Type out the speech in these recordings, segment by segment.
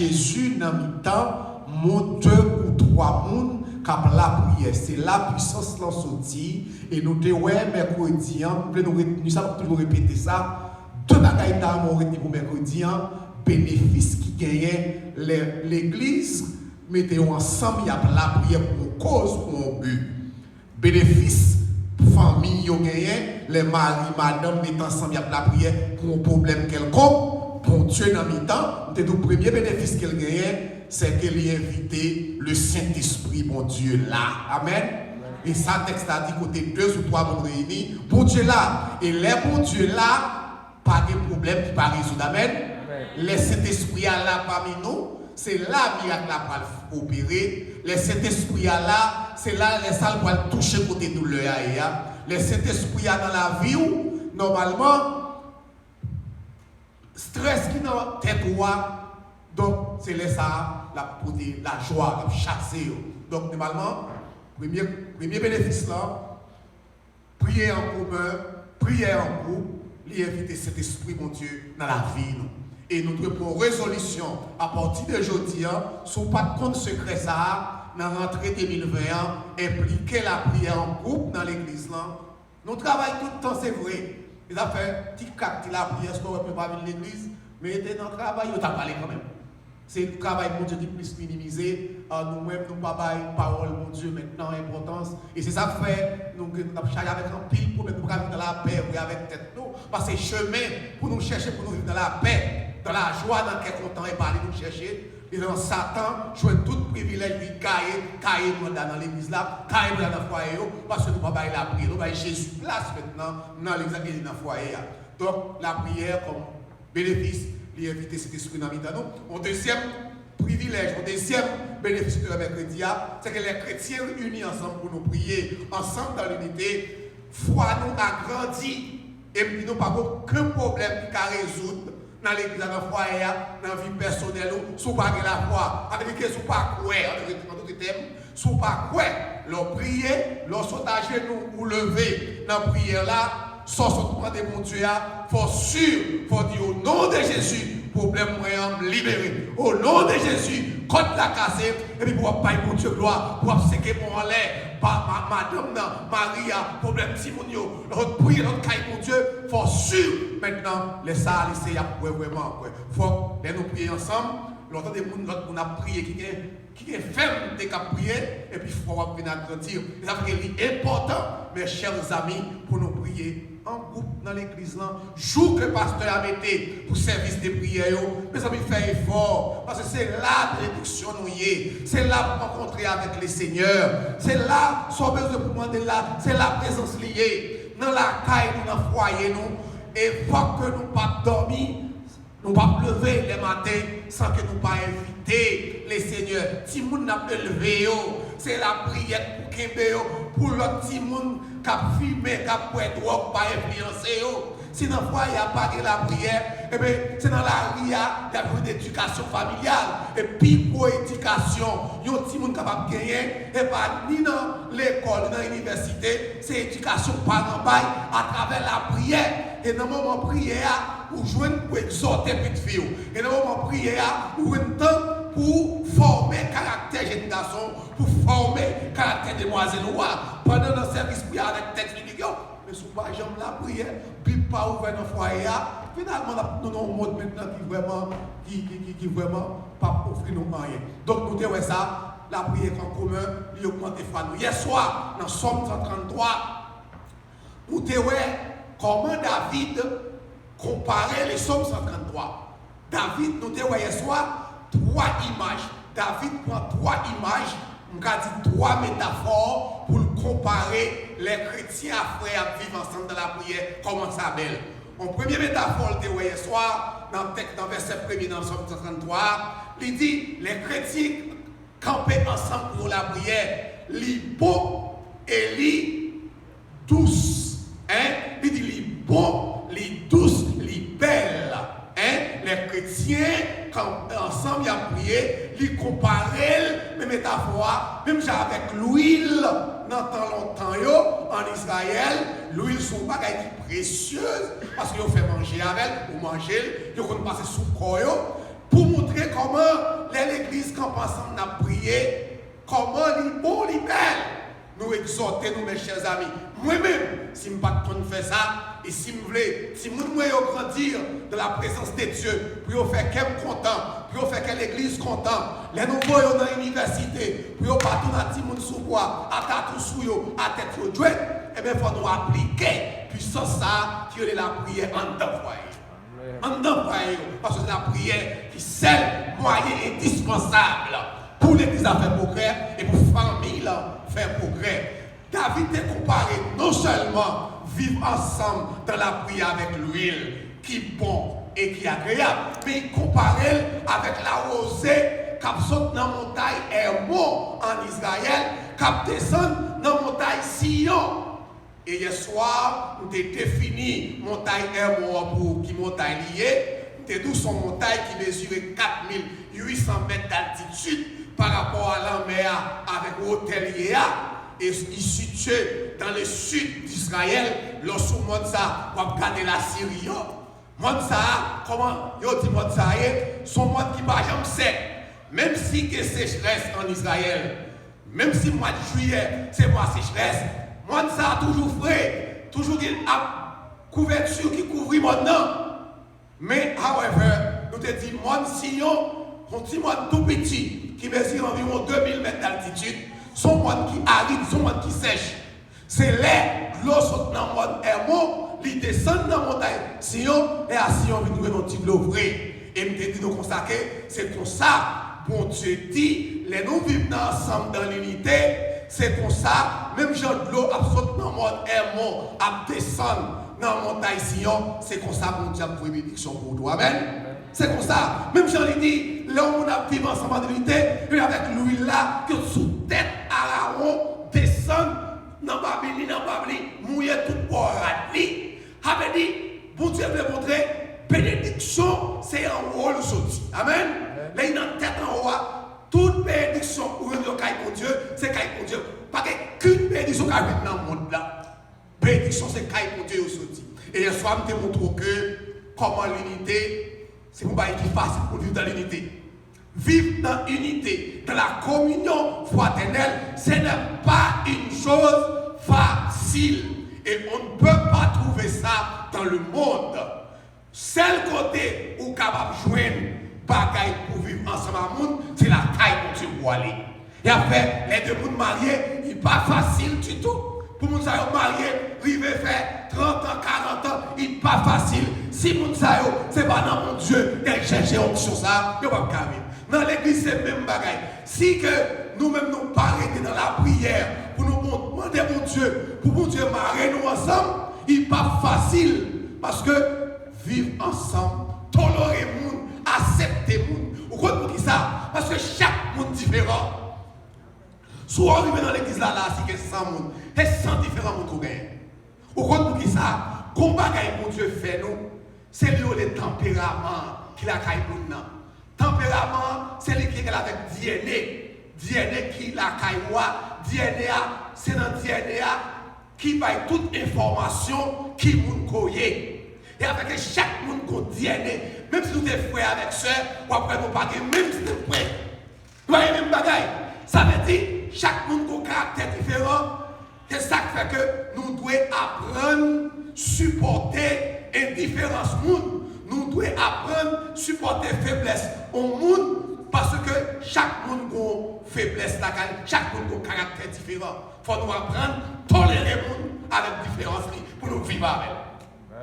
Jésus dans le temps, mon 2 ou 3 personnes qui ont la prière. C'est la puissance qui sortie. Et nous te ouais mercredi, nous savons toujours répéter ça. Deux bagailles d'armes pour mercredi, bénéfice qui gagnait l'église, mettez-vous ensemble, il y a la prière pour une cause, pour un but. Bénéfice, famille, gagné, les maris, madame, mettent ensemble, il y a la prière pour un problème quelconque. Pour Dieu dans le temps, le premier bénéfice qu'elle gagnait, c'est qu'elle a invité le Saint-Esprit, mon Dieu, là. Amen. Et ça, texte a dit côté 2 ou 3 monde réunis, pour Dieu là. Et les bon Dieu là, pas de problème qui pas résoudre. Amen. Le Saint-Esprit là parmi nous, c'est là que miracle va opérer. Le Saint-Esprit là, c'est là les salles vont toucher côté douleur. Le Saint-Esprit dans la vie, normalement, stress qui est dans la tête, donc c'est là ça, la joie, la chasser. Donc normalement, premier bénéfice là, prier en commun, prier en groupe, inviter cet esprit, mon Dieu, dans la vie. Et nous devons résolution à partir de aujourd'hui, sous pas de compte secret ça, dans la rentrée 2020, impliquer la prière en groupe dans l'église. Nous travaillons tout le temps, c'est vrai. Ils ont fait tic-tac, la prière, ce qu'on ne peut pas venir l'église, mais dans le travail, ils ont parlé quand même. C'est le travail, mon Dieu, qui plus minimisé. Nous-mêmes, nous pas parole, mon Dieu, maintenant, importance. Et c'est ça que fait, nous avons avec un pile pour nous vivre dans la paix, avec tête nous. Parce que chemin pour nous chercher, pour nous vivre dans la paix, dans la joie, dans quel content et parler, nous chercher. Et dans Satan, jouer tout privilège, lui, cailler dans l'église là, cailler dans le foyer, parce que nous ne pouvons pas la prière. Nous avons Jésus place maintenant dans l'église dans le foyer. Donc, la prière comme bénéfice, inviter cet esprit dans nous. Mon deuxième privilège, mon deuxième bénéfice de la mercredi, c'est que les chrétiens unis ensemble pour nous prier, ensemble dans l'unité, foi nous a grandi et nous n'avons pas aucun problème qui a résoudre dans l'église, dans le foyer, dans la vie personnelle, sous pas la foi, avec que sous pas quoi, sous pas quoi, leur prier, leur sauter à genoux ou lever dans la prière là. Sans demander mon Dieu, il faut sûr, il faut dire au nom de Jésus, problème moyen libéré. Au nom de Jésus, contre la cassée, et puis pour pas mon Dieu gloire, pour séquer mon lait, madame Maria, problème Simonio, notre prière, notre caille mon Dieu, il faut sûr. Maintenant, les ça, laisser, vraiment. Il faut nous prier ensemble. L'autre des gens qui ont prié, qui est ferme de prier, et puis il faut venir grandir. C'est important, mes chers amis, pour nous prier en groupe dans l'église. Jour que le pasteur a mis pour service de prière, mais ça me fait effort, parce que c'est là que l'éducation nous est, c'est là pour rencontrer avec les seigneurs, c'est là, sans besoin de demander là, c'est la présence liée, dans la caille, dans le foyer, nous, et pas que nous pas dormir. Nous ne pouvons pas lever les matins sans que nous ne pas inviter les seigneurs. Si nous n'a pas levé, c'est la prière pour Kembe, pour l'autre petit monde qui a filmé, qui a pris drogue, pas influencé. Si dans le foyer, il n'y a pas de la prière, eh bien, c'est dans la rue, il y a une éducation familiale. Et puis pour l'éducation, il y a un petit monde capable de gagner, et pas ni dans l'école, ni dans l'université, c'est l'éducation par en bas à travers la prière. Et dans le moment de prière, pour jouer pour exhorter petite fille. Et dans le moment de prière, pour un temps pour former caractère jeune garçon, pour former caractère demoiselle noire. Pendant le service prière avec texte biblique, mais sous pas jambe la prière, puis pas ouvert dans le foyer. Finalement, nous avons un mode maintenant qui vraiment pas offrir nous rien. Donc nous disons ça, la prière en commun, il augmente foi nous. Hier soir, dans Somme 133, nous disons comment David comparer les Psaumes 133. David, nous disons hier soir, 3 images. David prend 3 images, on a dit 3 métaphores pour comparer les chrétiens après à vivre ensemble dans la prière. Comment ça belle? En première métaphore, de hier soir, dans le texte, dans le verset 1er dans le Psaume 133, il dit les chrétiens camper ensemble pour la prière, li beau et li douce. Hein? Il dit li beau, li douce, li belle. Hein? Les chrétiens, quand ensemble, ils ont prié, ils comparent les métaphores, même avec l'huile, dans tant longtemps, en Israël, l'huile, c'est une bagaille précieuse, parce qu'ils ont fait manger avec, ou manger, ils ont passé sous le corps, pour montrer comment ensemble nous prier, comment il bon, il belle. Nous exhorter, nous, mes chers amis. Moi-même, si je ne pas faire ça, et si je voulais, si je veux grandir dans la présence de Dieu, pour faire qu'elle content, pour faire que l'église content, les nouveaux dans l'université, pour pas tout le monde sous bois, à tête sous yo, à tête au Dieu, eh bien, il faut nous appliquer puissance ça qui est la prière en envoyé. En envoyé, parce que c'est la prière qui est seul moyen indispensable pour l'église à faire progrès et pour la famille faire progrès. David est comparé non seulement vivre ensemble dans la prière avec l'huile qui est bon et qui est agréable, mais il compare avec la rosée qui saute dans la montagne Hermon en Israël, qui descend dans la montagne Sion. Et hier soir, nous avons défini la montagne Hermon pour qui montagne liée. Nous avons son montagne qui mesurait 4800 mètres d'altitude par rapport à la mer avec l'hôtel Yéa. Et il est situé dans le sud d'Israël. Lorsque vous regardez ça, vous regardez la Syrie. Monde ça, comment yo dit monde ça son monde qui va jamais sec. Même si il y a sécheresse en Israël, même si le mois de juillet c'est mois de sécheresse, monde ça toujours frais, toujours une couverture qui couvre maintenant. Mais however, nous te dit monde Sion, un petit monde tout petit qui mesure environ 2000 mètres d'altitude, son monde qui arrive, son monde qui sèche. C'est là l'eau saute dans le monde Hermon. Il descend dans la montagne Sion et à Sion, il nous un petit bleu vrai. Et il me dit de constater, c'est pour ça, bon Dieu dit, les nous vivons ensemble dans l'unité, c'est pour ça, même Jean de l'eau saute dans le monde Hermon, à descendre dans la montagne Sion, c'est comme ça, bon Dieu, pour une bénédiction pour toi. Amen. C'est comme ça. Même Jean dit, là où on a vécu ensemble en unité, et avec l'huile là, que sous tête Aaron descend dans Babylone, mouiller tout pour radli. Avait dit, bon Dieu veut montrer, bénédiction, c'est un rôle sorti. Amen. Là, il y a une tête en haut, toute bénédiction pour une caille pour Dieu, c'est caille pour Dieu. Pas qu'une bénédiction qui arrive dans le monde là. Bénédiction, c'est caille pour Dieu sorti. Et hier soir, je te montre que comment l'unité, c'est un bail qui est facile pour vivre dans l'unité. Vivre dans l'unité, dans la communion fraternelle, ce n'est pas une chose facile. Et on ne peut pas trouver ça dans le monde. Seul côté où capable de joindre bagaille pour vivre ensemble à monde, c'est la taille pour Dieu pour aller. Et après, les deux mondes mariés, il n'est pas facile du tout. Pour nous mariés, arriver faire 30 ans, 40 ans, il n'est pas facile. Si nous savons, ce n'est pas dans mon Dieu qu'elle cherche une option ça, il ne va pas vivre. Dans l'église, c'est le même bagaille. Si que nous-mêmes nous pas arrêter dans la prière pour nous demander mon Dieu, pour mon Dieu marier nous ensemble, il n'est pas facile. Parce que vivre ensemble, tolérer le monde, accepter le monde. Vous comprenez pour qui ça? Parce que chaque monde est différent. Soit on arrive dans l'église là, si il y a 100 monde, et 100 différents monde qu'on gagne. Vous comprenez pour qui ça? Combat que mon Dieu fait nous, c'est le tempérament qu'il a caillé pour nous. Tempérament, c'est lui qui est avec DNA. DNA qui la cailloua, DNA, c'est dans DNA qui va toute information qui moun koye. Et avec chaque monde qu'on DNA, même si nous sommes frères avec soeur, ou après nous pas même si nous sommes frères. Nous avons même bagaille. Ça veut dire chaque monde a un caractère différent. C'est ça qui fait que nous devons apprendre, supporter indifférence monde. Nous devons apprendre à supporter faiblesse au monde parce que chaque monde a une faiblesse, chaque monde a un caractère différent. Il faut nous apprendre à tolérer le monde avec différence pour nous vivre avec.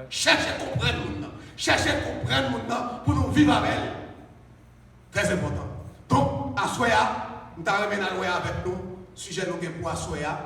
Cherchez à comprendre le monde. Cherchez à comprendre le monde pour nous vivre avec. Très important. Donc, à Soya, nous avons avec nous, sujet nous pour à Soya.